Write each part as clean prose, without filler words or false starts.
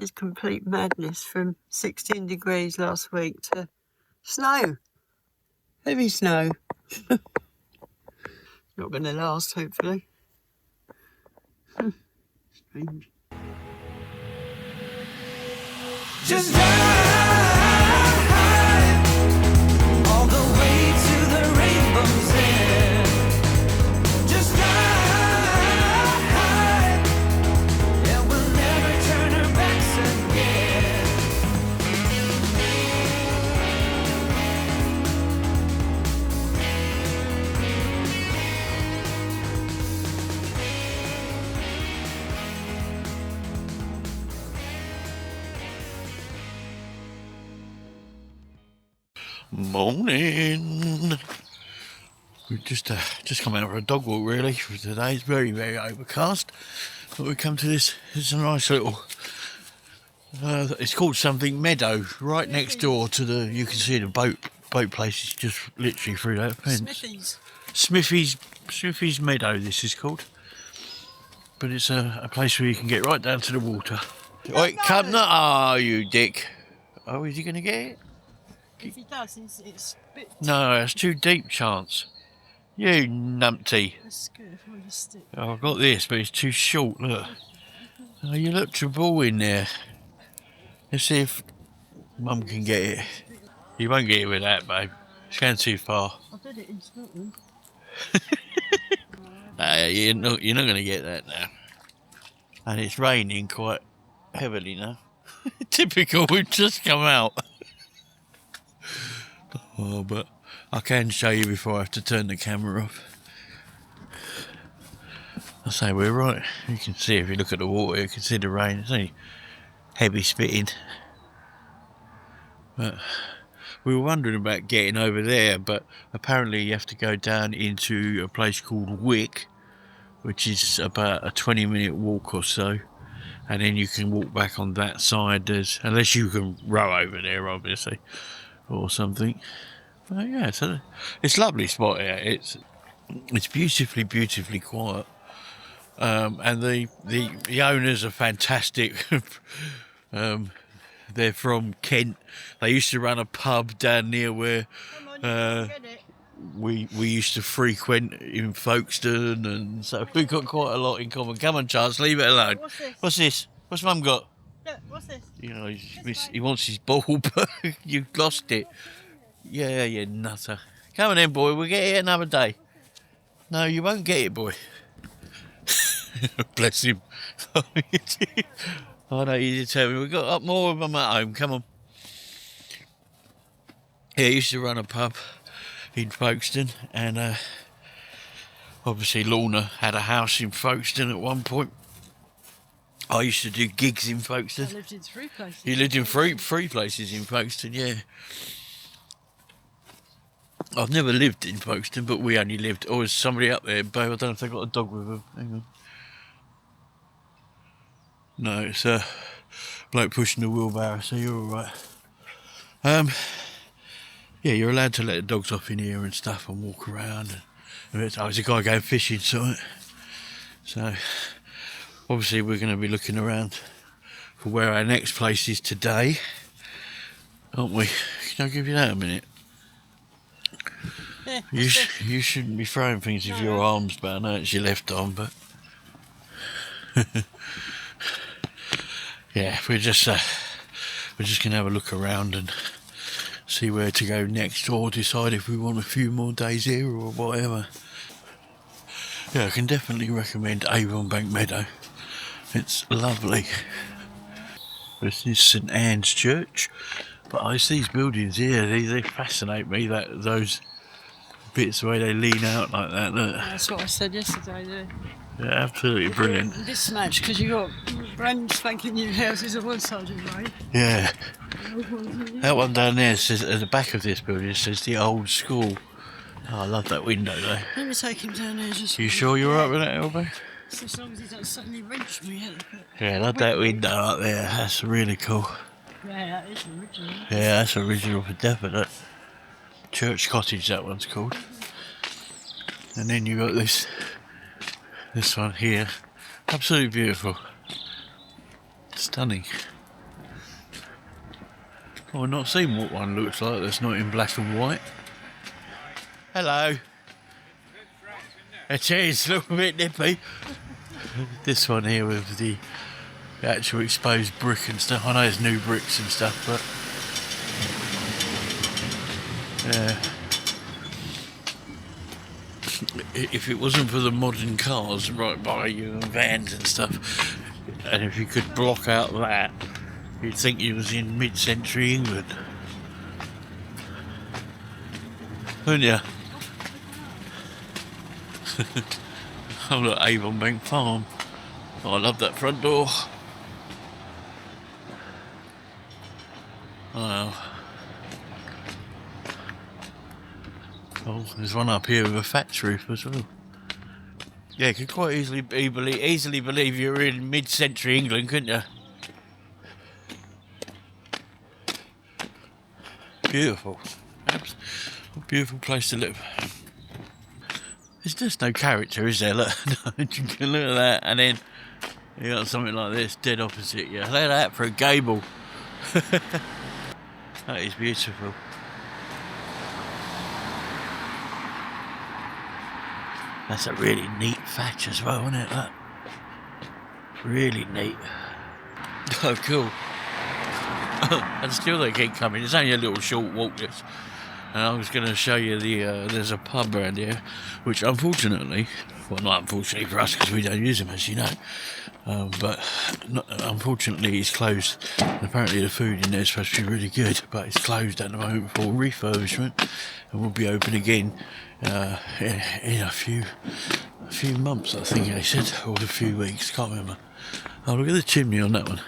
is complete madness from 16 degrees last week to snow. Heavy snow. Not going to last, hopefully. Strange. Just ride all the way to the rainbow's end. Just ride, and we'll never turn our backs again. Morning. We've just come out for a dog walk really for today. It's very, very overcast. But we come to this. It's a nice little. It's called something Meadow, right next door to the. You can see the boat place is just literally through that fence. Smithy's Meadow. This is called. But it's a place where you can get right down to the water. Right, come now, you dick. Oh, is he going to get it? If he does, it's a bit... No, it's too deep, Chance. You numpty. That's good if I just stick. Oh, I've got this, but it's too short, look. Oh, you look to ball in there. Let's see if Mum can get it. You won't get it with that, babe. It's going too far. I did it in Scotland. You're not going to get that now. And it's raining quite heavily now. Typical, we've just come out. Oh, but I can show you before I have to turn the camera off. I say we're right. You can see if you look at the water, you can see the rain. It's only heavy spitting. But we were wondering about getting over there, but apparently you have to go down into a place called Wick, which is about a 20-minute walk or so. And then you can walk back on that side, unless you can row over there, obviously, or something. But yeah, it's a lovely spot here. It's beautifully quiet, and the owners are fantastic. They're from Kent. They used to run a pub down near where we used to frequent in Folkestone, and so we've got quite a lot in common. Come on, Charles, leave it alone. What's this? What's Mum got? Look, what's this? You know, he wants his ball, but you've lost it. Yeah, you nutter. Come on then, boy, we'll get it another day. No, you won't get it, boy. Bless him. Oh no, you did tell me. We've got up more of them at home, come on. Yeah, he used to run a pub in Folkestone, and obviously Lorna had a house in Folkestone at one point. I used to do gigs in Folkestone. I lived in 3 places. You lived in three places in Folkestone, yeah. I've never lived in Folkestone, but we only lived... Oh, there's somebody up there, babe. I don't know if they've got a dog with them. Hang on. No, it's a bloke pushing the wheelbarrow, so you're all right. Yeah, you're allowed to let the dogs off in here and stuff and walk around. There's a guy going fishing, so obviously we're going to be looking around for where our next place is today, aren't we? Can I give you that a minute? Yeah, you shouldn't be throwing things with your arms, but I know it's your left arm, but yeah, we're just going to have a look around and see where to go next, or decide if we want a few more days here or whatever. Yeah, I can definitely recommend Avonbank Meadow. It's lovely. This is St Anne's Church, but it's these buildings here, they fascinate me, those bits the way they lean out like that. Look. that's what I said yesterday. Yeah, absolutely brilliant. This match, because you got brand spanking new houses on one side of the road. Yeah. That one down there says, at the back of this building, it says the old school. Oh, I love that window though. Let me take him down there just... You sure you're right with that, Elbow? As long as he don't suddenly wrench me. Yeah, I love that window up there. That's really cool. Yeah, that is original. Yeah, that's original for definite. Church Cottage, that one's called. And then you got this one here. Absolutely beautiful. Stunning. Oh, I've not seen what one looks like that's not in black and white. Hello. It is, a little bit nippy. This one here with the actual exposed brick and stuff. I know it's new bricks and stuff, but if it wasn't for the modern cars right by you and vans and stuff, and if you could block out that, you'd think you was in mid-century England, wouldn't you? Oh look, Avonbank Farm. Oh, I love that front door. Wow. Oh, there's one up here with a thatch roof as well. Yeah, you could quite easily believe you're in mid-century England, couldn't you? Beautiful. Beautiful place to live. There's just no character, is there? Look, you can look at that, and then you got something like this dead opposite you. Look at that for a gable. That is beautiful. That's a really neat thatch as well, isn't it? Look. Really neat. Oh, cool. And still they keep coming. It's only a little short walk, this. And I was going to show you there's a pub around here, which unfortunately, well, not unfortunately for us because we don't use them, as you know, but unfortunately it's closed. And apparently the food in there is supposed to be really good, but it's closed at the moment for refurbishment, and will be open again in a few months, I think they said, or a few weeks, can't remember. Oh, look at the chimney on that one.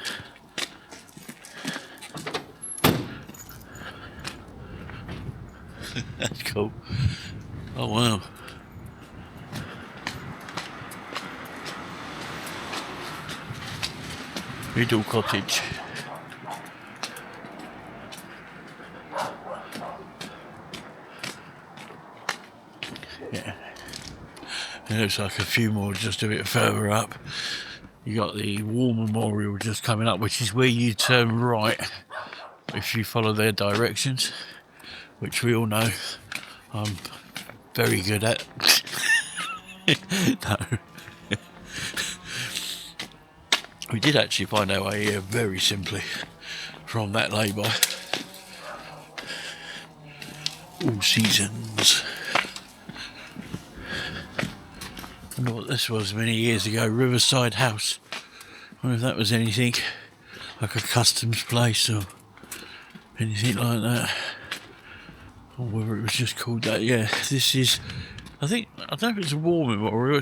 That's cool. Oh wow. Piddle cottage. Yeah. It looks like a few more just a bit further up. You got the War Memorial just coming up, which is where you turn right if you follow their directions, which we all know I'm very good at. No. We did actually find our way here very simply from that lay-by. All seasons. I wonder what this was many years ago. Riverside House. I wonder if that was anything like a customs place or anything like that. Or whether it was just called that. Yeah, this is, I don't know if it's a war memorial.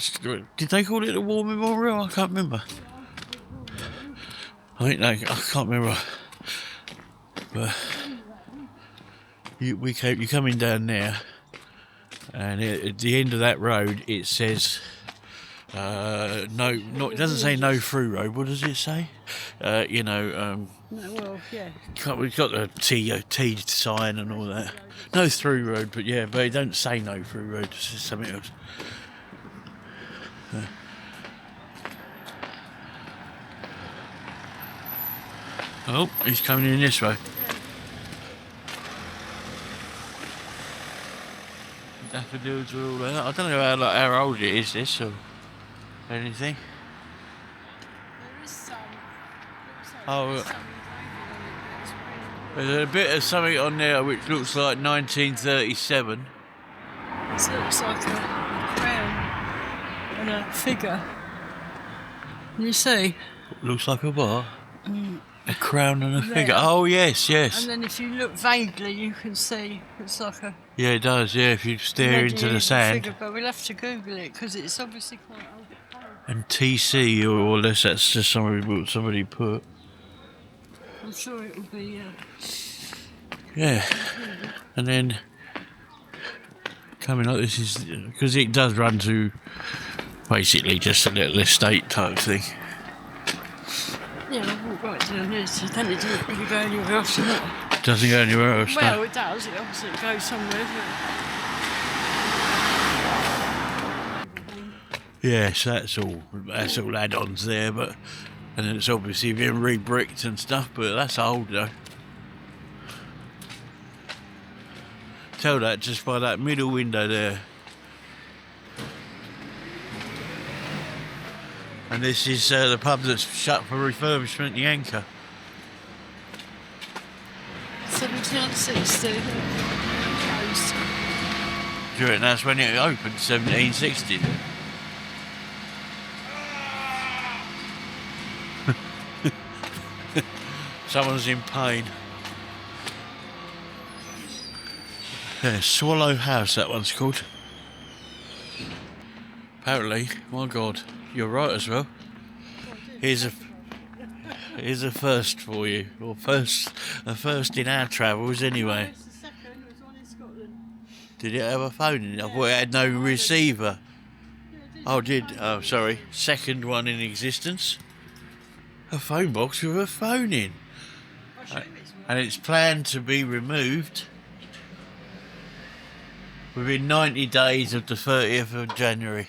Did they call it a war memorial? I can't remember. I can't remember. But you're coming down there, and at the end of that road it says it doesn't say no through road. What does it say? No, well, yeah. We've got the T sign and all that. No through road, but it don't say no through road. It says something else. Oh, he's coming in this way. Daffodils are all there. I don't know how old it is, this, or anything. There is some. Oh, there's a bit of something on there which looks like 1937. It looks like a crown and a figure. Can you see? Looks like a what? A crown and a figure. Oh, yes. And then if you look vaguely, you can see it's like a... Yeah, it does, yeah, if you stare into the sand. Figure, but we'll have to Google it because it's obviously quite old. And TC, or unless that's just somebody put. I'm sure it will be, Yeah. And then coming up, this is because it does run to basically just a little estate type thing. Yeah, I walk right down here, so then it doesn't really go anywhere else, does it? Doesn't go anywhere else. Well, no. it does. It obviously goes somewhere. Yes, that's all add-ons there, but and it's obviously been re-bricked and stuff, but that's old though. tell that just by that middle window there. And this is the pub that's shut for refurbishment, the Anchor. 1760. Closed. Do you reckon that's when it opened, 1760? Someone's in pain. Yeah, Swallow House, that one's called. Apparently, my God, you're right as well. Here's a first for you, or a first in our travels anyway. It's the second, it was one in Scotland. Did it have a phone in it? I thought it had no receiver. Oh, oh, sorry. Second one in existence. A phone box with a phone in. And it's planned to be removed within 90 days of the 30th of January.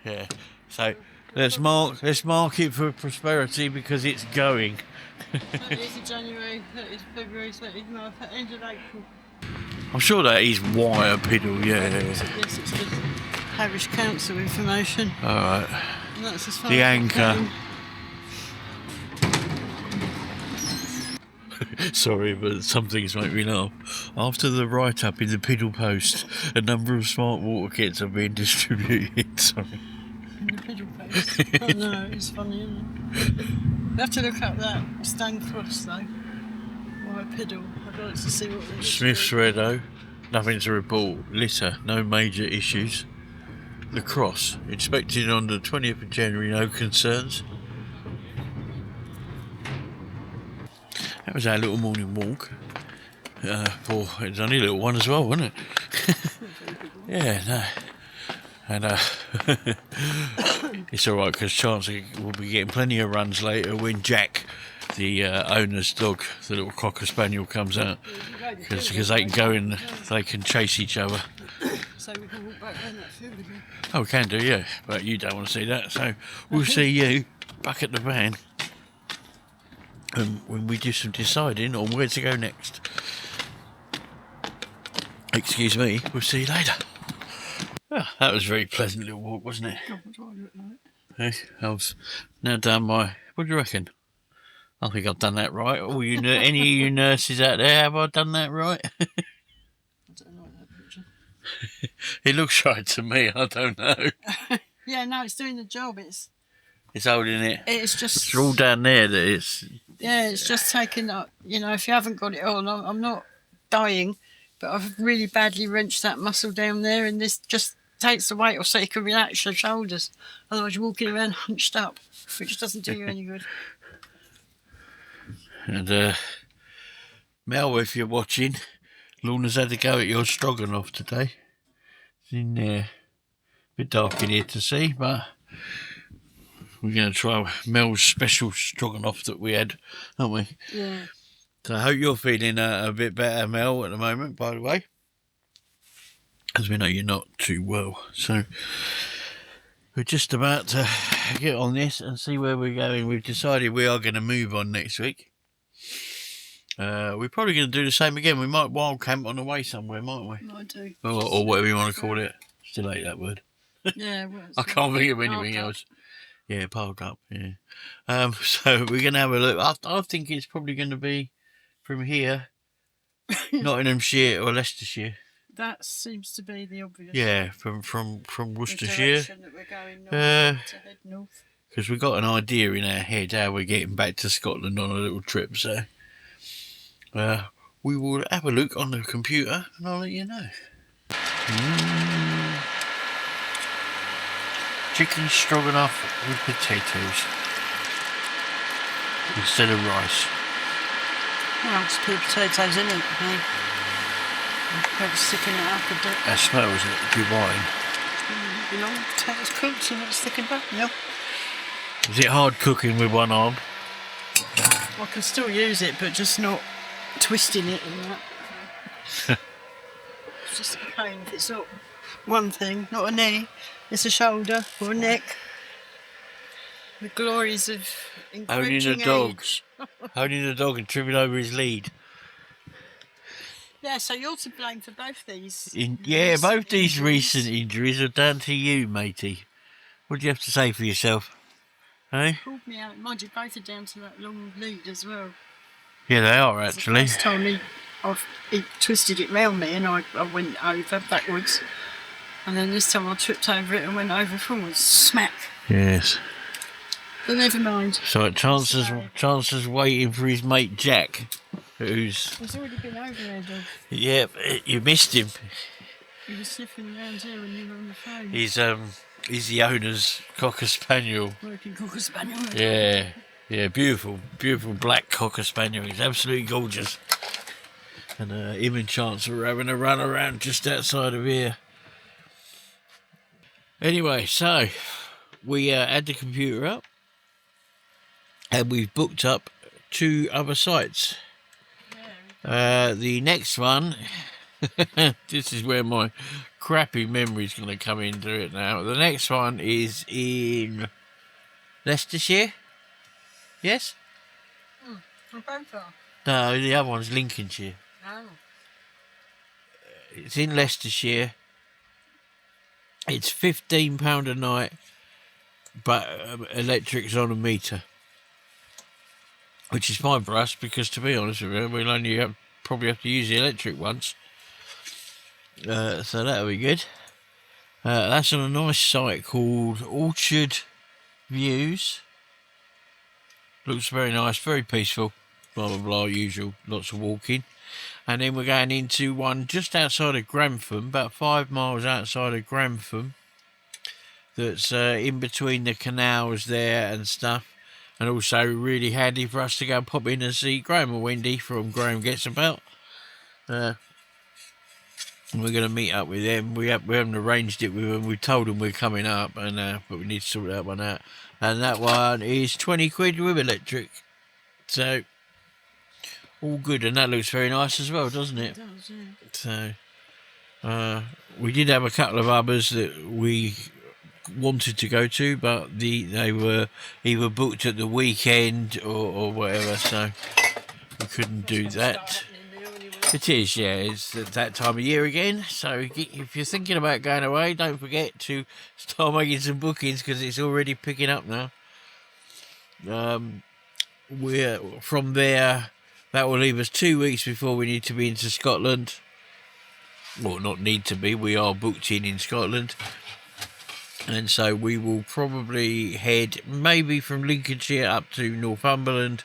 Yeah. So let's mark it for prosperity because it's going. 30th of January, 30th of February, 30th of March, end of April. I'm sure that is Wyre Piddle, yeah. Yes, it's just parish council information. Alright. And that's as far The as Anchor. Sorry, but some things make me laugh. After the write-up in the Piddle Post, a number of smart water kits are being distributed. Sorry. in the Piddle Post. Oh no, it's funny, isn't it? You have to look up that Stan Cross though. Wyre Piddle. I'd like to see what it is. Smith's Reddo, nothing to report. Litter, no major issues. The Cross, inspected on the 20th of January, no concerns. That was our little morning walk. It was only a little one as well, wasn't it? Yeah, no. And it's alright because Chance will be getting plenty of runs later when Jack, the owner's dog, the little Cocker Spaniel, comes out. Because they can go in, they can chase each other. So we can walk back around that field again. Oh, we can do, yeah. But you don't want to see that, so we'll see you back at the van. When we do some deciding on where to go next. Excuse me, we'll see you later. Oh, that was a very pleasant little walk, wasn't it? God, what do I look like? Hey, I was now done my... What do you reckon? I think I've done that right. All you, any of you nurses out there, have I done that right? I don't like that picture. It looks right to me, I don't know. Yeah, no, it's doing the job. It's holding it. just... It's all down there that it's... Yeah, it's just taking up, if you haven't got it on, I'm not dying, but I've really badly wrenched that muscle down there, and this just takes the weight off so you can relax your shoulders. Otherwise you're walking around hunched up, which doesn't do you any good. And Mel, if you're watching, Lorna's had to go at your stroganoff today. It's in there. A bit dark in here to see, but we're going to try Mel's special stroganoff that we had, aren't we? Yeah. So I hope you're feeling a bit better, Mel, at the moment, by the way. As we know you're not too well. So we're just about to get on this and see where we're going. We've decided we are going to move on next week. We're probably going to do the same again. We might wild camp on the way somewhere, mightn't we? I do. Or whatever you want to call it. Still hate that word. Yeah, well, I can't think of anything else. Yeah, piled up, yeah. So we're going to have a look. I think it's probably going to be from here, Nottinghamshire or Leicestershire. That seems to be the obvious. Yeah, from Worcestershire. The direction that we're going north, to head north. Because we've got an idea in our head how we're getting back to Scotland on a little trip, so we will have a look on the computer and I'll let you know. Chicken stroganoff with potatoes instead of rice. Well, it's put potatoes in it. Perhaps sticking it up a bit. That smells divine. Potatoes cooked and it's thickened up. Yeah. Is it hard cooking with one arm? I can still use it, but just not twisting it and that. It's just a pain if it's not one thing, not a knee. It's a shoulder or a neck. The glories of Owning encroaching a dog. age. Owning a dog and tripping over his lead. Yeah, so you're to blame for both these. Yeah, both these injuries. recent injuries are down to you, matey. What do you have to say for yourself? Hey? Pulled me out. Mind you, both are down to that long lead as well. Yeah, they are It's actually. The first time he twisted it round me and I went over backwards. And then this time I tripped over it and went over forwards. Smack. Yes. But never mind. So Chance's waiting for his mate Jack, who's He's already been over there, dog. yeah, you missed him. He was sniffing around here when you were on the phone. He's the owner's Cocker Spaniel. Working Cocker Spaniel. Yeah, beautiful black Cocker Spaniel. He's absolutely gorgeous. And him and Chance were having a run around just outside of here. Anyway, so we had the computer up and we've booked up 2 other sites. The next one, this is where my crappy memory's going to come into it now. The next one is in Leicestershire. Yes? From both are. No, the other one's Lincolnshire. Oh. It's in Leicestershire. It's £15 a night, but electric's on a meter, which is fine for us because, to be honest with you, we'll only probably have to use the electric once. So that'll be good. That's on a nice site called Orchard Views. Looks very nice, very peaceful. Blah blah blah, usual, lots of walking. And then we're going into one just outside of Grantham, about 5 miles outside of Grantham. That's in between the canals there and stuff. And also really handy for us to go and pop in and see Graham or Wendy from Graham Gets About. We're going to meet up with them. We haven't arranged it with them. We told them we're coming up, and but we need to sort that one out. And that one is 20 quid with electric. So, all good. And that looks very nice as well, doesn't it? It does, yeah. So, we did have a couple of others that we wanted to go to, but they were either booked at the weekend or whatever, so we couldn't do that. It is, yeah, it's that time of year again, so if you're thinking about going away, don't forget to start making some bookings because it's already picking up now. We're from there, that will leave us 2 weeks before we need to be into Scotland. Well, not need to be, we are booked in Scotland. And so we will probably head maybe from Lincolnshire up to Northumberland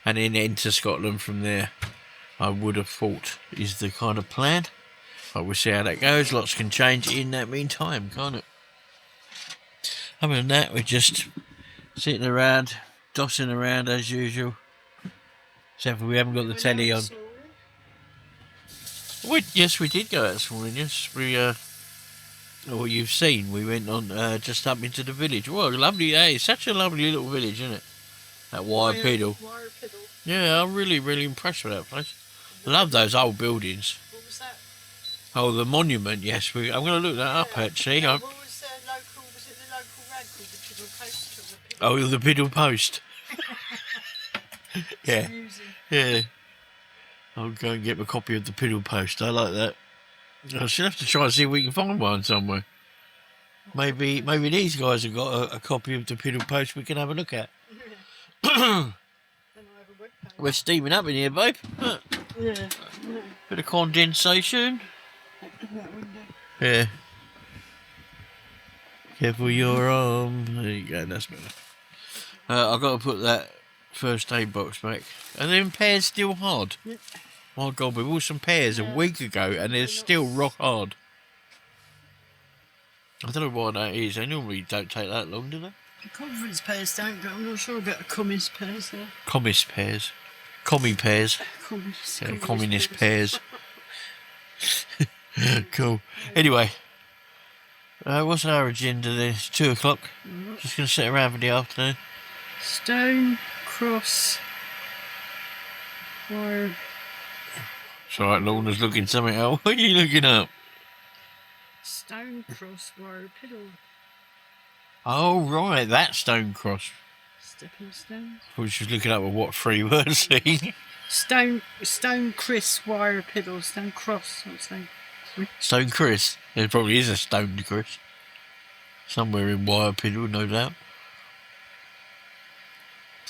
and then into Scotland from there. I would have thought is the kind of plan. But we'll see how that goes. Lots can change in that meantime, can't it? Other than that, we're just sitting around, dossing around as usual. Except for we haven't got the telly on. Yes, we did go out this morning. Yes, we well, you've seen, we went on just up into the village. Well, lovely day. It's such a lovely little village, isn't it? That Wyre Piddle. Wyre Piddle. Yeah, I'm really impressed with that place. Love those old buildings. What was that? Oh, the monument, yes. I'm going to look that up, actually. What was it the local rag called the Piddle Post? Or the Piddle? Oh, the Piddle Post. Yeah, Amusing. yeah. I'll go and get a copy of the Piddle Post. I like that. I should have to try and see if we can find one somewhere. Maybe these guys have got a copy of the Piddle Post we can have a look at. Then I have a webpage. We're steaming up in here, babe. Look, Yeah. bit of condensation. That window. Yeah. Careful your arm. There you go, that's better. I've got to put that first aid box back. And then pears still hard. Yep. My God, we bought some pears a week ago and they're still rock hard. I don't know why that is. They normally don't take that long, do they? The conference pears don't, but I'm not sure about the communist pears there. Communist pears. Commie pears. Yeah, communist pears. Cool. Anyway, what's our agenda then? It's 2 o'clock. Just going to sit around for the afternoon. Stone, cross, wire. It's alright, Lorna's looking something up. What are you looking up? Stone, cross, wire, piddle. Oh, right, that stone cross. Stepping stones. I was just looking up at what 3 words thing. Stone Chris Wyre Piddle, Stone Cross, I'm saying. Stone Chris. There probably is a Stone Chris. Somewhere in Wyre Piddle, no doubt.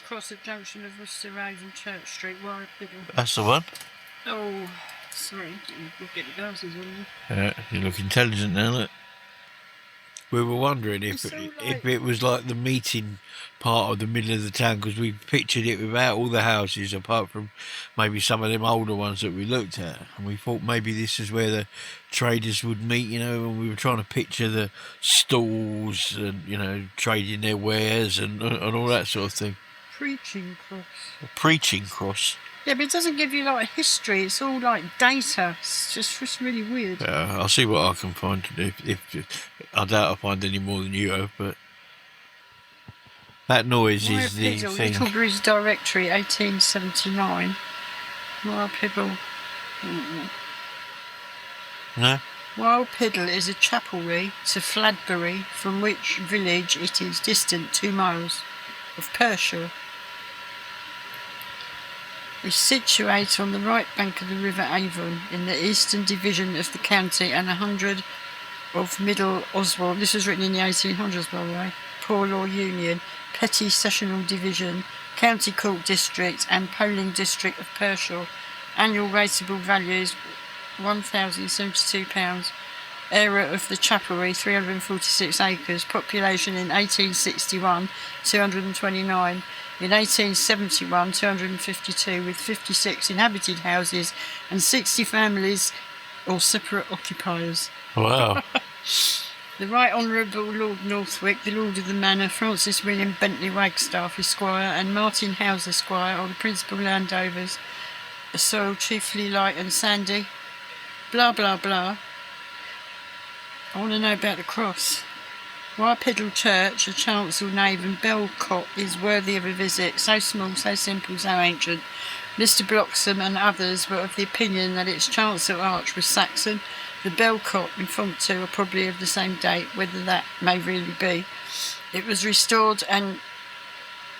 Cross at junction of Worcester Road and Church Street, Wyre Piddle. That's the one. Oh, sorry, we'll get the glasses on. You look intelligent now, look. We were wondering if It's all like- if it was like the meeting part of the middle of the town, because we pictured it without all the houses, apart from maybe some of them older ones that we looked at, and we thought maybe this is where the traders would meet, you know, and we were trying to picture the stalls and, you know, trading their wares and all that sort of thing. Preaching Cross. A preaching cross. Yeah, but it doesn't give you like history. It's all like data. It's just really weird. I'll see what I can find. If I doubt I'll find any more than you have, but that noise Wyre is the Piddle, thing. Little Bridge Directory, 1879. Wyre Piddle. No? Wyre Piddle is a chapelry to Fladbury, from which village it is distant 2 miles, of Perthshire. Is situate on the right bank of the River Avon in the eastern division of the county and 100 of Middle Oswald. This was written in the 1800s, by the way. Poor Law Union, Petty Sessional Division, County Court District and Polling District of Perthshire. Annual rateable values £1,072. Area of the chapelry 346 acres. Population in 1861 229. In 1871, 252, with 56 inhabited houses and 60 families or separate occupiers. Wow. The Right Honourable Lord Northwick, the Lord of the Manor, Francis William Bentley Wagstaff, Esquire, and Martin Howes, Esquire, are the principal landowners. The soil chiefly light and sandy. Blah, blah, blah. I want to know about the cross. Wyre Piddle Church, a chancel nave and bell cot is worthy of a visit. So small, so simple, so ancient. Mr. Bloxham and others were of the opinion that its chancel arch was Saxon. The bell cot and font too are probably of the same date, whether that may really be. It was restored and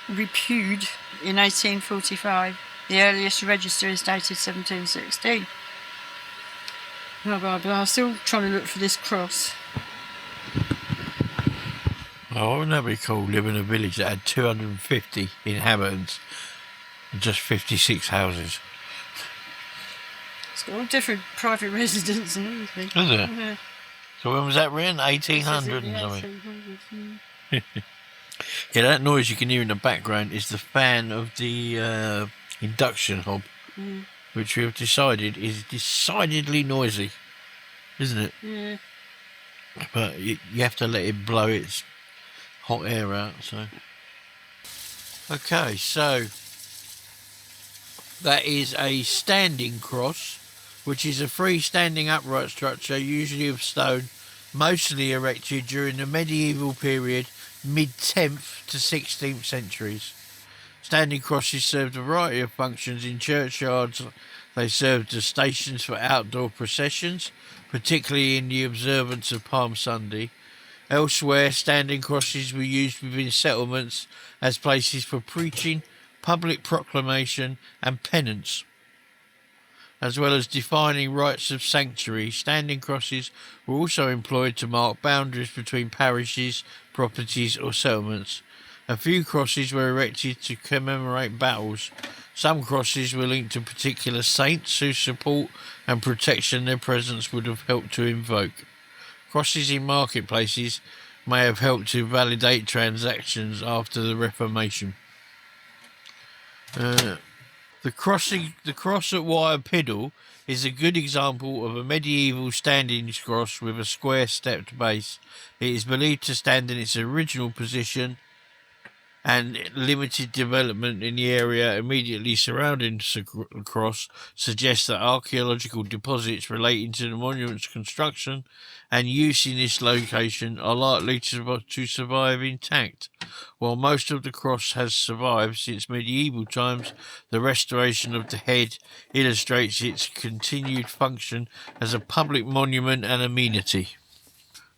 repaired in 1845. The earliest register is dated 1716. Blah, blah, blah. Still trying to look for this cross. Oh, wouldn't that be cool, living in a village that had 250 inhabitants and just 56 houses? It's got all different private residents and everything. Is it? Yeah. So when was that written? 1800 and Yeah, something? 1800s, Yeah, that noise you can hear in the background is the fan of the induction hob, which we have decided is decidedly noisy, isn't it? yeah. But you have to let it blow its hot air out, so. Okay, so that is a standing cross, which is a freestanding upright structure, usually of stone, mostly erected during the medieval period, mid-10th to 16th centuries. Standing crosses served a variety of functions in churchyards. They served as stations for outdoor processions, particularly in the observance of Palm Sunday. Elsewhere, standing crosses were used within settlements as places for preaching, public proclamation and penance. As well as defining rights of sanctuary, standing crosses were also employed to mark boundaries between parishes, properties or settlements. A few crosses were erected to commemorate battles. Some crosses were linked to particular saints whose support and protection their presence would have helped to invoke. Crosses in marketplaces may have helped to validate transactions after the Reformation. The cross at Wyre Piddle is a good example of a medieval standing cross with a square stepped base. It is believed to stand in its original position, and limited development in the area immediately surrounding the cross suggests that archaeological deposits relating to the monument's construction and use in this location are likely to survive intact. While most of the cross has survived since medieval times, the restoration of the head illustrates its continued function as a public monument and amenity.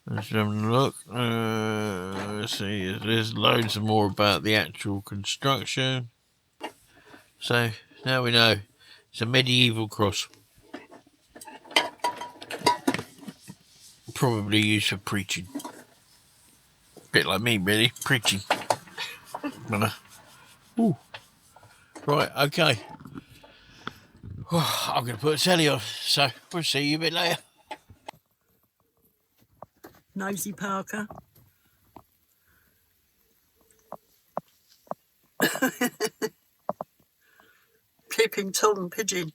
Let's have a look. Let's see. There's loads more about the actual construction. So now we know It's a medieval cross. Probably used for preaching. Bit like me, really, preaching. Ooh. Right, okay. I'm going to put a telly on, so we'll see you a bit later. Nosy Parker. Peeping Tom pigeon.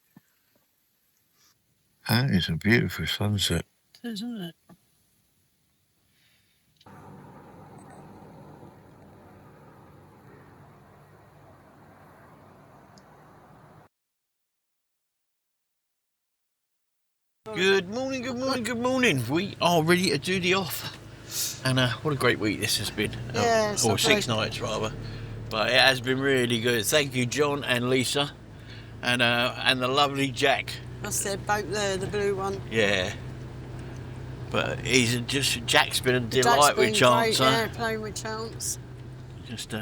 That is a beautiful sunset. Isn't it? Good morning, good morning, good morning. We are ready to do the off. And what a great week this has been. Yeah, it's or not 6 bad. nights rather. But it has been really good. Thank you, John and Lisa. And the lovely Jack. That's their boat there, the blue one. Yeah. But Jack's been a Jack's delight been with Chance. great, yeah, playing with Chance. Just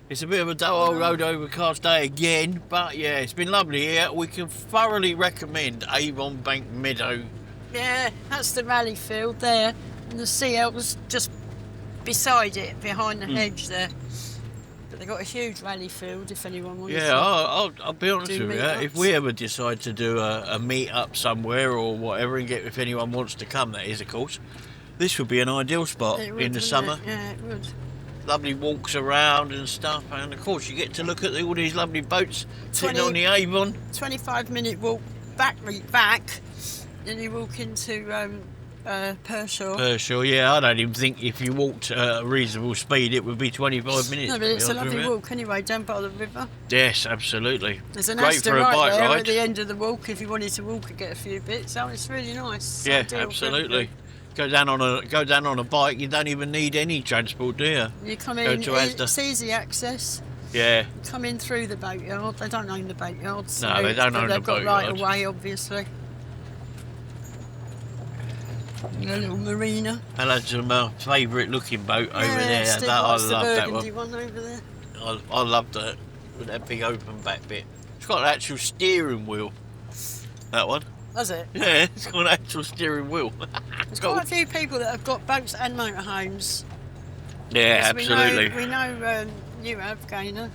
it's a bit of a dull old road overcast day again, but yeah, it's been lovely here. We can thoroughly recommend Avon Bank Meadow. Yeah, that's the rally field there, and the CL's just beside it, behind the hedge there. But they've got a huge rally field if anyone wants Yeah, to. I'll be honest do with you. meetups. If we ever decide to do a meet up somewhere or whatever, and if anyone wants to come, that is, of course, this would be an ideal spot It would, in the wouldn't summer. it? Yeah, it would. Lovely walks around and stuff, and of course you get to look at all these lovely boats sitting 20 on the Avon. 25-minute walk back, then you walk into Pershore. Sure, yeah, I don't even think if you walked at a reasonable speed it would be 25 minutes. No, but to be it's a honest with lovely you. walk anyway, down by the river. Yes, absolutely. There's an Great Asda for a right bike there ride. at the end of the walk if you wanted to walk and get a few bits. Oh, it's really nice. Yeah, Ideal for absolutely. Go down on a bike. You don't even need any transport, do you? You come Go in, to Asda. it's easy access. Yeah. You come in through the boatyard. They don't own the boatyard. So No, they don't own the they've got right boatyard. away, obviously. A little marina. And that's my favourite looking boat over Yeah, there. Steve I likes the love that burgundy one. one over there. I love that with that big open back bit. It's got an actual steering wheel. That one. Does it? Yeah, it's got an actual steering wheel. There's quite a few people that have got boats and motorhomes. Yeah, Because absolutely. We know you have, Gaynor,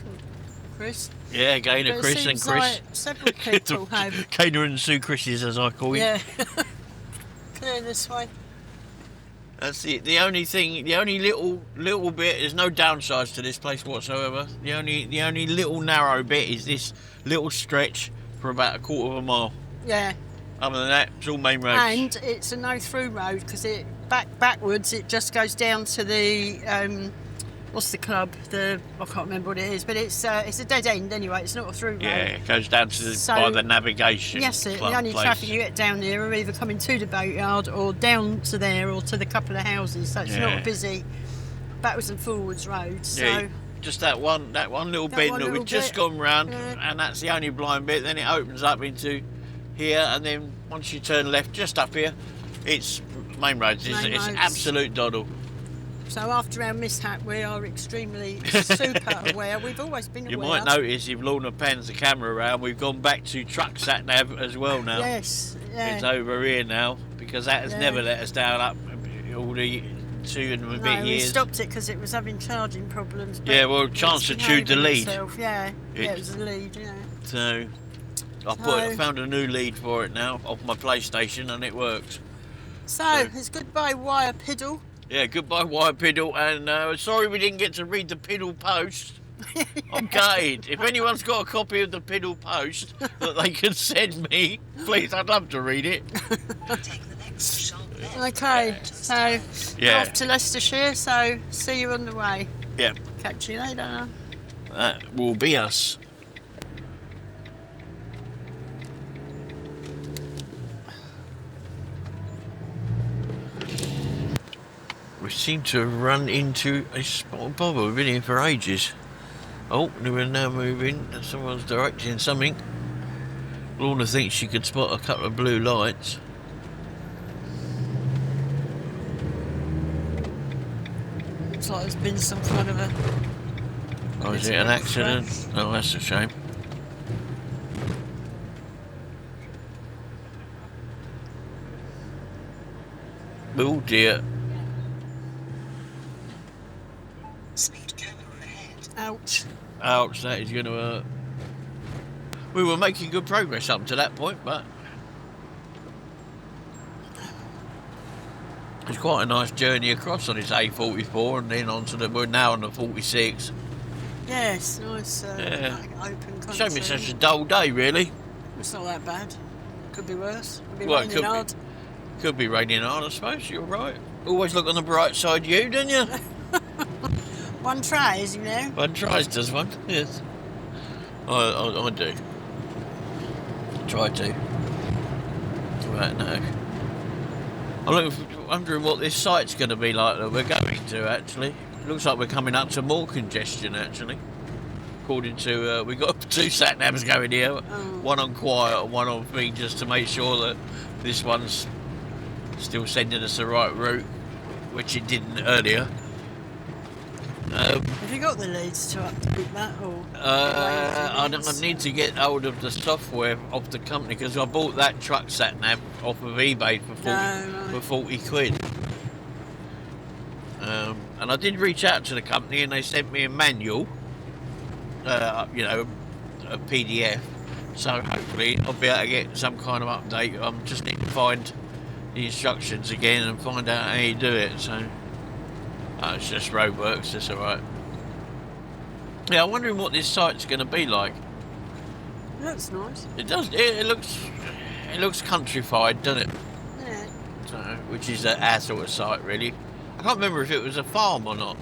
Chris. Yeah, Gaynor, But it Chris and seems Chris. like several people have. Gaynor and Sue Chris's, as I call you. Yeah. Clear this way. That's the only thing. The only little bit. There's no downsides to this place whatsoever. The only little narrow bit is this little stretch for about a quarter of a mile. Yeah. Other than that, it's all main roads. And it's a no-through road because it backwards. It just goes down to the what's the club? I can't remember what it is, but it's a dead end anyway. It's not a through road. Yeah, it goes down to So- by the navigation. Yes, the club only place. traffic you get down there are either coming to the boatyard or down to there or to the couple of houses. So it's not Yeah. a busy backwards and forwards road. So Yeah, just that one little That bend one that little we've just bit, gone round, yeah. and that's the only blind bit. Then it opens up into here, and then once you turn left, just up here, it's main roads. It's, Main it's roads. absolute doddle. So after our mishap, we are extremely super aware. We've always been You aware. might notice if Lorna pans the camera around, we've gone back to truck sat nav as well now. Yes, yeah. It's over here now because that has Yeah. never let us down up all the 2 and a bit No, we years. stopped it because it was having charging problems. but Yeah, well, it's Chance had chewed the behaving lead. itself. Yeah, It- it was the lead, yeah. So I So- found a new lead for it now off my PlayStation, and it works. So, it's goodbye Wyre Piddle. Yeah, goodbye Wyre Piddle, and sorry we didn't get to read the Piddle post. I'm gutted. If anyone's got a copy of the Piddle post that they can send me, please, I'd love to read it. Okay, so Yeah. off to Leicestershire, so see you on the way. Yeah, Catch you later. that will be us. We seem to have run into a spot of bother. We've been here for ages. Oh, we're now moving. Someone's directing something. Lorna thinks she could spot a couple of blue lights. Looks like there's been some kind of a... Oh, is it an accident? Oh, that's a shame. Oh dear. Speed camera ahead. Ouch. Ouch, that is going to hurt. We were making good progress up to that point, but it's quite a nice journey across on this A44 and then onto we're now on the 46. Yes, nice Yeah. open country. Shame it's such a dull day, really. It's not that bad. Could be worse. Could be Well, it raining could be. hard. Could be raining hard, I suppose. You're right. Always look on the bright side, you, don't you? One tries, you know. One tries, does one? Yes. I do. Try to. Right now. I'm wondering what this site's going to be like that we're going to, actually. It looks like we're coming up to more congestion, actually. According to, we've got 2 sat-navs going here. One on quiet and one on me, just to make sure that this one's still sending us the right route, which it didn't earlier. Have you got the leads to update that or? I need to get hold of the software off the company because I bought that truck sat nav off of eBay for 40 quid. And I did reach out to the company and they sent me a manual, you know, a PDF. So hopefully I'll be able to get some kind of update. I just need to find the instructions again and find out how you do it. So it's just roadworks. That's all right. Yeah, I'm wondering what this site's going to be like. That's nice. It does. It looks countrified, doesn't it? Yeah. So, which is our sort of site, really. I can't remember if it was a farm or not.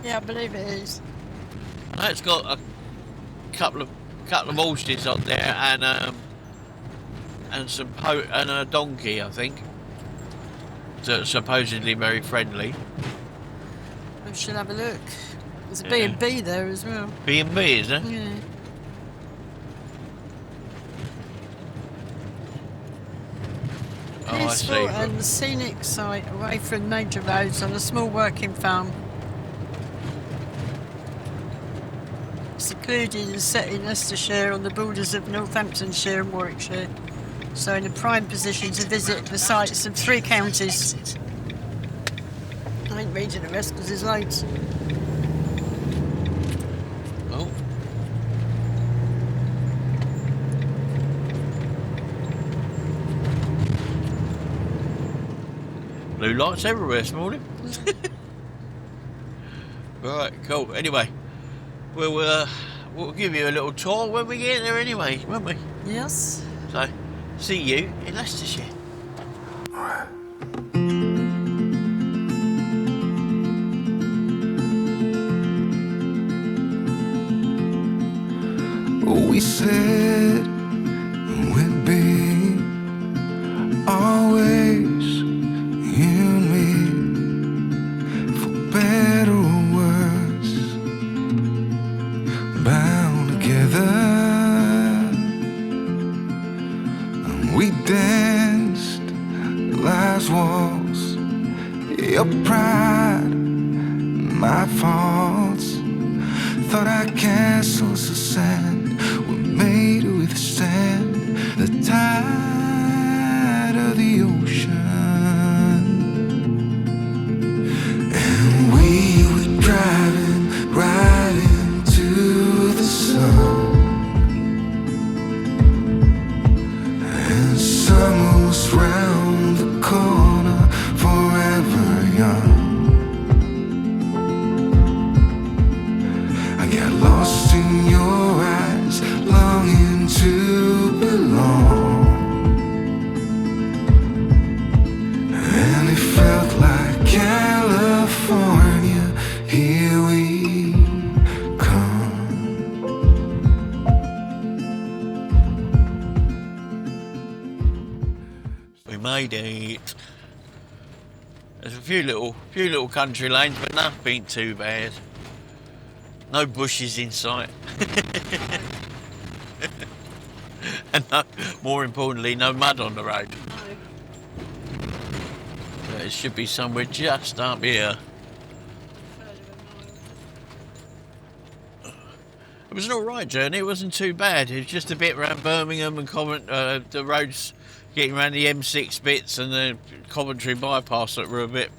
Yeah, I believe it is. I know it's got a couple of horses up there and and a donkey, I think. So supposedly very friendly. We should have a look. There's a B&B there as well. B&B, is there? Yeah. Oh, I see. Peaceful and scenic site away from major roads on a small working farm. Secluded and set in Leicestershire on the borders of Northamptonshire and Warwickshire. So in a prime position to visit the sites of 3 counties. I ain't reading the rest because there's loads. Oh. Blue lights everywhere this morning. Right, cool. Anyway, we'll give you a little tour when we get there anyway, won't we? Yes. So, see you in Leicestershire. We said we'd be always you and me, for better or worse, bound together. And we danced life's waltz, your pride, my faults. Thought our castles of sand were made to withstand the tide of the ocean. And we were driving right into the sun, and summer was round the corner, forever young. Got lost in your eyes, longing to belong. And it felt like California, here we come. We made it. There's a few little country lanes, but nothing too bad. No bushes in sight. And no, more importantly, no mud on the road. So it should be somewhere just up here. It was an alright journey, it wasn't too bad. It was just a bit around Birmingham and the roads getting around the M6 bits and the Coventry bypass that were a bit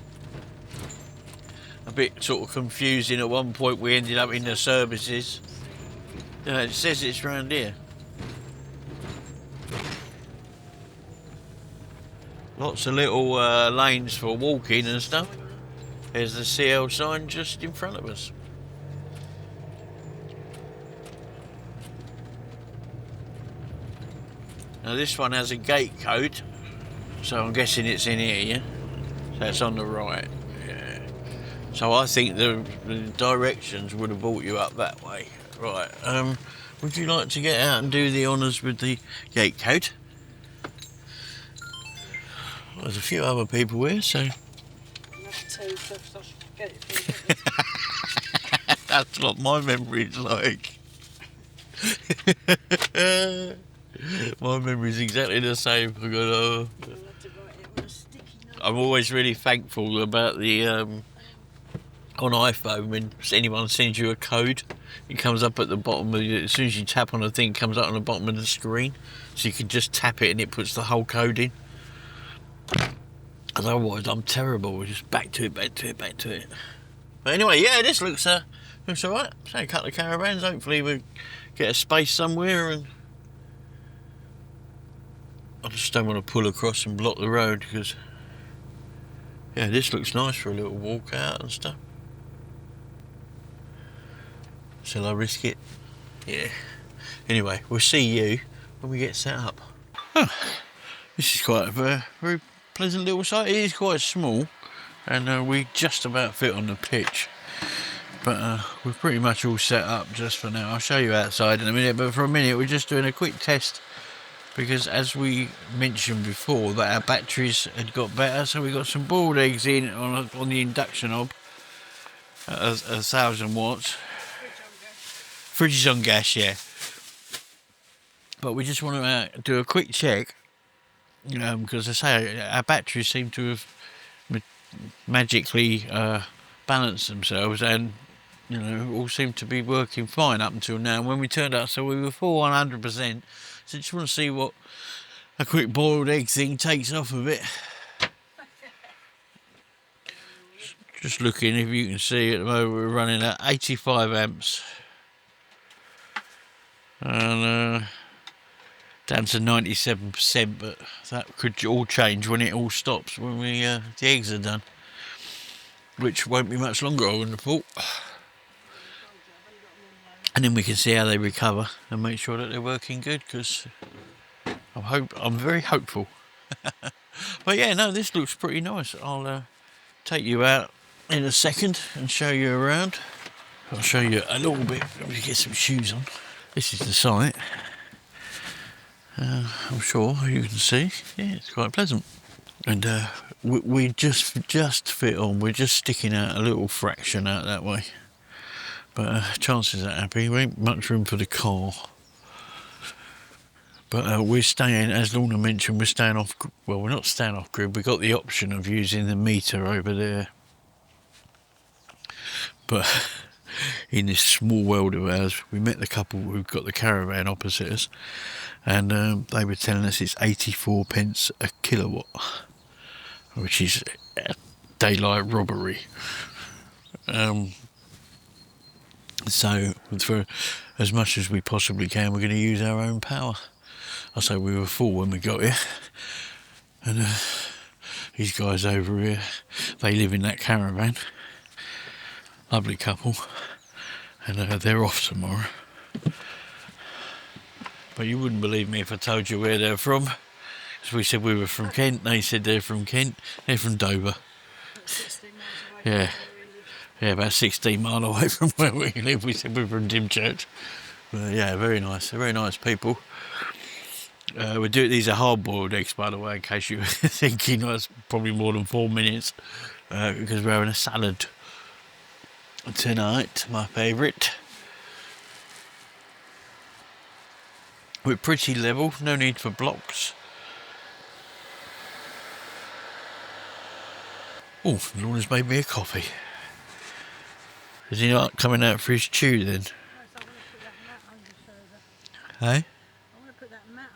sort of confusing. At one point we ended up in the services. It says it's round here. Lots of little lanes for walking and stuff. There's the CL sign just in front of us. Now this one has a gate code, so I'm guessing it's in here, yeah? So it's on the right, yeah. So I think the directions would have brought you up that way. Right, would you like to get out and do the honours with the gate code? There's a few other people here, so... That's what my memory's like. My memory's exactly the same. I'm always really thankful about the on iPhone when anyone sends you a code, it comes up at the bottom of as soon as you tap on the thing, it comes up on the bottom of the screen, so you can just tap it and it puts the whole code in. Otherwise, I'm terrible. We're just back to it. But anyway, yeah, this looks alright. So a couple of caravans. Hopefully, we'll get a space somewhere and. I just don't want to pull across and block the road because, yeah, this looks nice for a little walk out and stuff. Shall I risk it? Yeah. Anyway, we'll see you when we get set up. Oh, this is quite a very pleasant little site. It is quite small and we just about fit on the pitch. But we're pretty much all set up just for now. I'll show you outside in a minute, but for a minute we're just doing a quick test. Because as we mentioned before, that our batteries had got better, so we got some boiled eggs in on the induction hob at 1,000 watts. Fridge is on gas, yeah. But we just want to do a quick check, because I say our batteries seem to have magically balanced themselves, and all seemed to be working fine up until now. When we turned up, so we were full 100%. So just want to see what a quick boiled egg thing takes off of it. Just looking, if you can see at the moment we're running at 85 amps. And down to 97%, but that could all change when it all stops, when the eggs are done. Which won't be much longer, I wouldn't have thought. And then we can see how they recover and make sure that they're working good, because I'm very hopeful. But yeah, no, this looks pretty nice. I'll take you out in a second and show you around. I'll show you a little bit. Let me get some shoes on. This is the site. I'm sure you can see. Yeah, it's quite pleasant. And we just fit on. We're just sticking out a little fraction out that way. But chances are happy, there ain't much room for the car. But we're staying, as Lorna mentioned, we're staying off, well, we're not staying off grid, we've got the option of using the meter over there. But in this small world of ours, we met the couple who've got the caravan opposite us, and they were telling us it's 84 pence a kilowatt, which is daylight robbery. So for as much as we possibly can, we're going to use our own power. I say we were full when we got here, and these guys over here, they live in that caravan. Lovely couple, and they're off tomorrow. But you wouldn't believe me if I told you where they're from. As we said we were from Kent, they said they're from Kent. They're from Dover. Yeah. Yeah, about 16 miles away from where we live. We said we're from Dimchurch. But yeah, very nice people. These are hard-boiled eggs, by the way, in case you were thinking that's probably more than 4 minutes, because we're having a salad tonight, my favourite. We're pretty level, no need for blocks. Oh, Lorna's made me a coffee. Is he not coming out for his chew then? Hey? I want to put that mat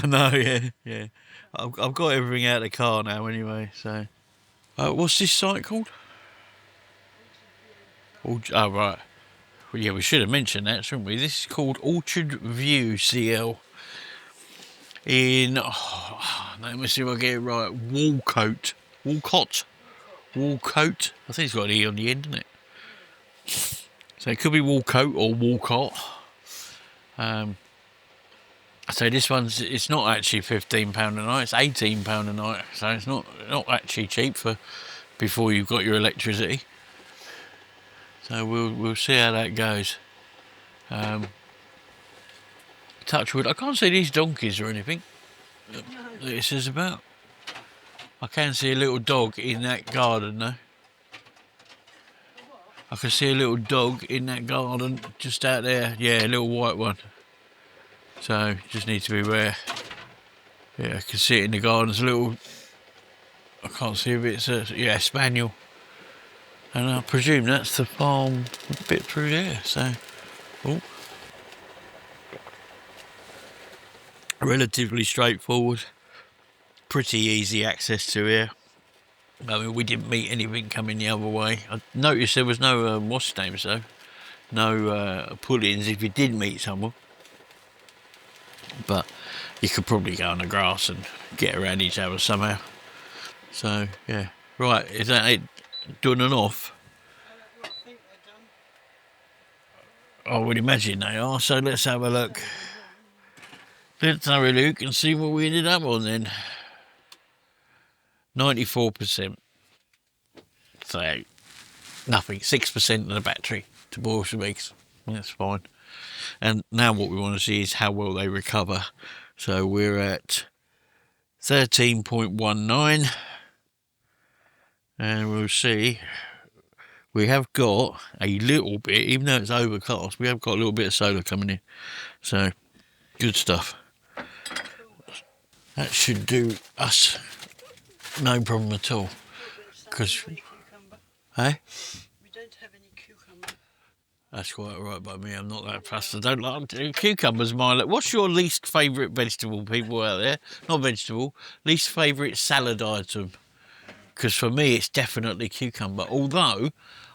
under. No, yeah. I've got everything out of the car now anyway, so. What's this site called? Oh, right. Well, yeah, we should have mentioned that, shouldn't we? This is called Orchard View CL. In, let me see if I get it right, Walcott. I think it's got an E on the end, isn't it? So it could be Walcott or Walcott. So this one's, it's not actually £15 a night, it's £18 a night. So it's not actually cheap for before you've got your electricity. So we'll see how that goes. Touch wood. I can't see these donkeys or anything that it says about. I can see a little dog in that garden though. I can see a little dog in that garden just out there. Yeah, a little white one. So just need to be aware. Yeah, I can see it in the garden. It's a little. I can't see if it's a spaniel. And I presume that's the farm a bit through there. So, relatively straightforward. Pretty easy access to here. I mean, we didn't meet anything coming the other way. I noticed there was no what's his name, so no pull-ins if you did meet someone. But you could probably go on the grass and get around each other somehow. So yeah, right. Is that it? Done and off? I think they're done. I would imagine they are. So let's have a look. Let's have a look and see what we ended up on then. 94%. So nothing. 6% of the battery to boil some eggs. That's fine. And now what we want to see is how well they recover. So we're at 13.19. And we'll see. We have got a little bit, even though it's overcast, we have got a little bit of solar coming in. So, good stuff. That should do us no problem at all. Because, hey? We don't have any cucumber. That's quite all right by me. I'm not that fussed. I don't like cucumbers. What's your least favourite vegetable, people out there? Not vegetable. Least favourite salad item? Because for me, it's definitely cucumber. Although,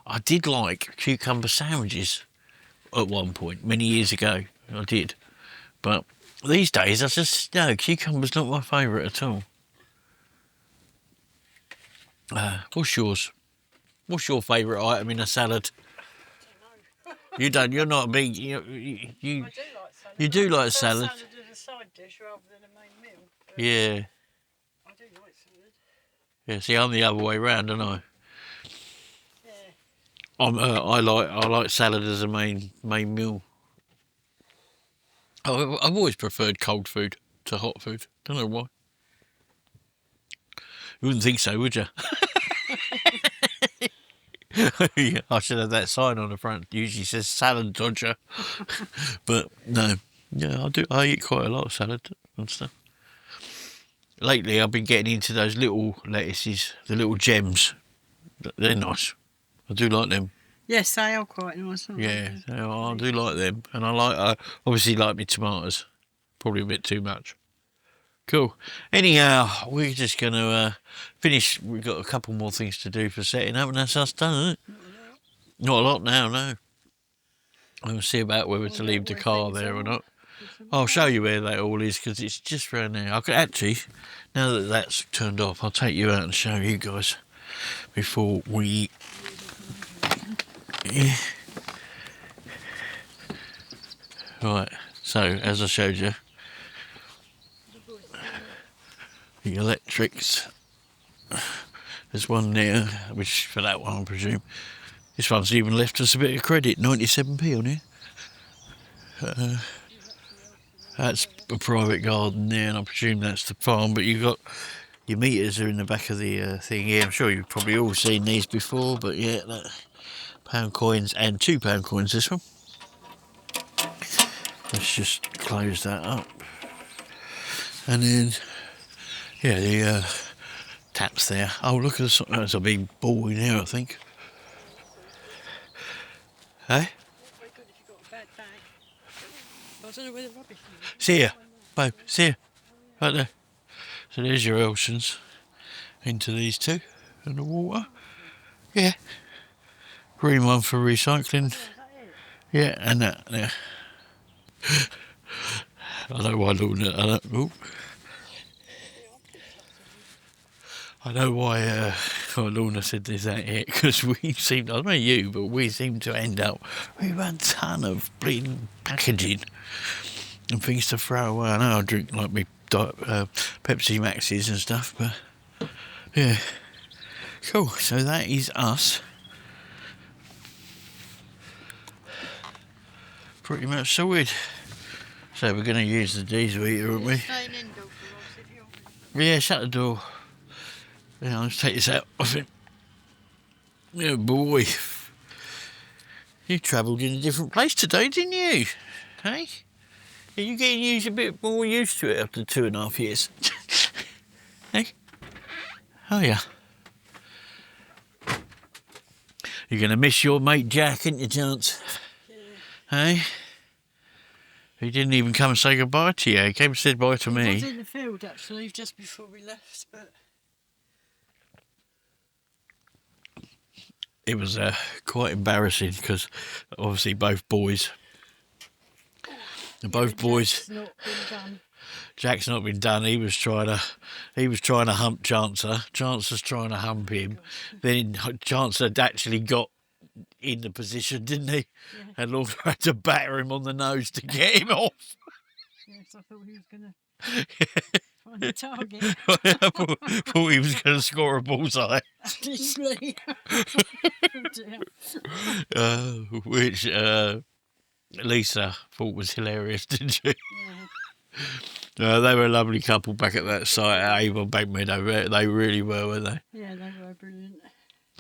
I did like cucumber sandwiches at one point, many years ago. I did. But these days, no, cucumber's not my favourite at all. What's yours? What's your favourite item in a salad? You don't. You're not a big. You I do like salad. You do like I prefer salad. Salad as a side dish rather than a main meal. But Yeah. I do like salad. Yeah. See, I'm the other way round, aren't I? Yeah. I like salad as a main meal. I've always preferred cold food to hot food. Don't know why. You wouldn't think so, would you? Yeah, I should have that sign on the front. Usually says salad dodger. But no, yeah, I do. I eat quite a lot of salad and stuff. Lately, I've been getting into those little lettuces, the little gems. They're nice. I do like them. Yes, they are quite nice, aren't Yeah, they? I do like them, and I like obviously like my tomatoes. Probably a bit too much. Cool. Anyhow, we're just going to finish. We've got a couple more things to do for setting up, and that's us done, isn't it? Not a lot now, no. We'll see about whether to leave the car there or not. I'll show you where that all is, because it's just round there. I could actually, now that that's turned off, I'll take you out and show you guys before we... Yeah. Right, so as I showed you, the electrics, there's one there, which for that one I presume, this one's even left us a bit of credit, 97p on here. That's a private garden there, and I presume that's the farm, but you've got your meters are in the back of the thing here. I'm sure you've probably all seen these before, but yeah, that £1 coins and £2 coins this one. Let's just close that up. And then, yeah, the taps there. Oh, look at there's a big ball in here, I think. Hey? Very good if you've got a bad bag. I was don't know where the rubbish is. See here, babe, see here. Right there. So there's your Elsons into these two and the water. Yeah. Green one for recycling. Yeah, and that there. I know why Lorna. I know why Lorna said there's that here, because we seem, I don't know you, but we seem to end up with a ton of bleeding packaging and things to throw away. I know I drink like me Pepsi Maxes and stuff, but yeah. Cool, so that is us. Pretty much sorted. So we're going to use the diesel heater, aren't we? Staying indoor for us if you want. Yeah, shut the door. Yeah, let's take this out, I think. Yeah, boy. You travelled in a different place today, didn't you? Hey? Are you getting a bit more used to it after 2.5 years? Hey? Oh, yeah. You're going to miss your mate Jack, ain't you, Chance? Hey? He didn't even come and say goodbye to you. He came and said bye to me. I was in the field actually just before we left, but it was quite embarrassing because obviously both boys. Jack's not been done. Jack's not been done. He was trying to hump Chancer. Chancer's trying to hump him. Then Chancer had actually got in the position, didn't he? Yeah. And Lorna had to batter him on the nose to get him off. Yes, I thought he was going to find a target. I thought he was going to score a bullseye. Obviously. Which Lisa thought was hilarious, didn't she? Yeah. They were a lovely couple back at that site at Avon Bank Meadow. They really were, weren't they? Yeah, they were brilliant.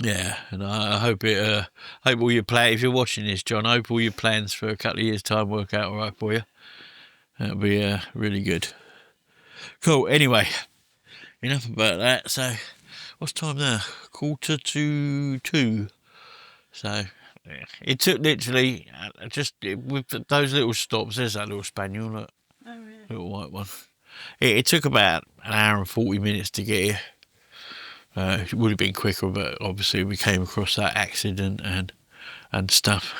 Yeah, and I hope hope all your plans, if you're watching this, John, I hope all your plans for a couple of years' time work out all right for you. That'll be really good. Cool. Anyway, enough about that. So, what's time now? 1:45. So, yeah. It took literally with those little stops. There's that little spaniel, look, Oh, yeah. little white one. It took about an hour and 40 minutes to get here. It would have been quicker, but obviously we came across that accident and stuff.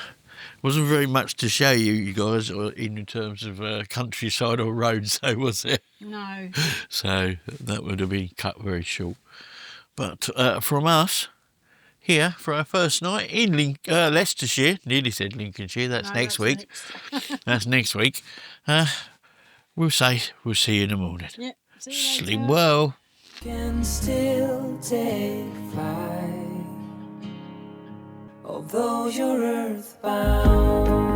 Wasn't very much to show you guys in terms of countryside or roads, though, was it? No. So that would have been cut very short. But from us here for our first night in Leicestershire, nearly said Lincolnshire. That's No, next that's week. next. That's next week. We'll see you in the morning. Yep. See you Sleep later. well. Can still take flight, although you're earthbound.